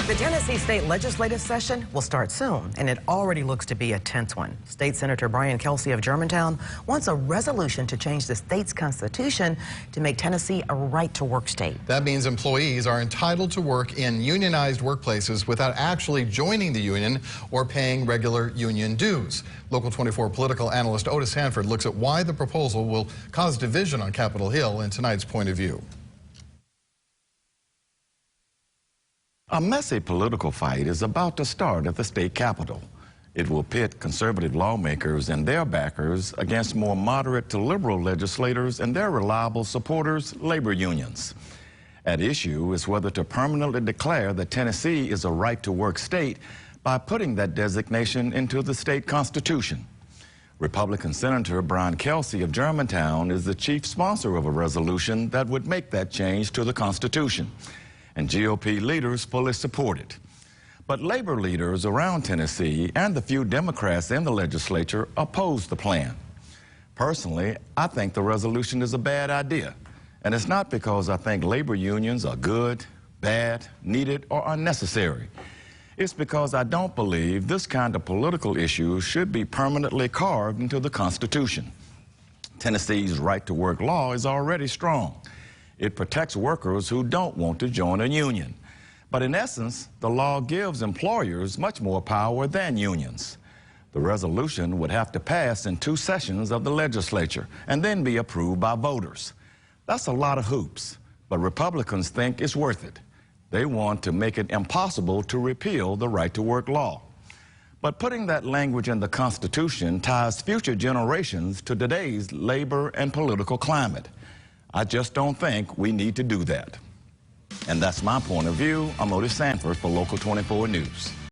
The Tennessee State Legislative session will start soon, and it already looks to be a tense one. State Senator Brian Kelsey of Germantown wants a resolution to change the state's constitution to make Tennessee a right-to-work state. That means employees are entitled to work in unionized workplaces without actually joining the union or paying regular union dues. Local 24 political analyst Otis Sanford looks at why the proposal will cause division on Capitol Hill in tonight's Point of View. A messy political fight is about to start at the state capitol. It will pit conservative lawmakers and their backers against more moderate to liberal legislators and their reliable supporters, labor unions. At issue is whether to permanently declare that Tennessee is a right-to-work state by putting that designation into the state constitution. Republican Senator Brian Kelsey of Germantown is the chief sponsor of a resolution that would make that change to the Constitution, and GOP leaders fully support it. But labor leaders around Tennessee and the few Democrats in the legislature oppose the plan. Personally, I think the resolution is a bad idea, and it's not because I think labor unions are good, bad, needed, or unnecessary. It's because I don't believe this kind of political issue should be permanently carved into the Constitution. Tennessee's right-to-work law is already strong. It protects workers who don't want to join a union. But in essence, the law gives employers much more power than unions. The resolution would have to pass in 2 sessions of the legislature and then be approved by voters. That's a lot of hoops, but Republicans think it's worth it. They want to make it impossible to repeal the right-to-work law. But putting that language in the Constitution ties future generations to today's labor and political climate. I just don't think we need to do that. And that's my point of view. I'm Otis Sanford for Local 24 News.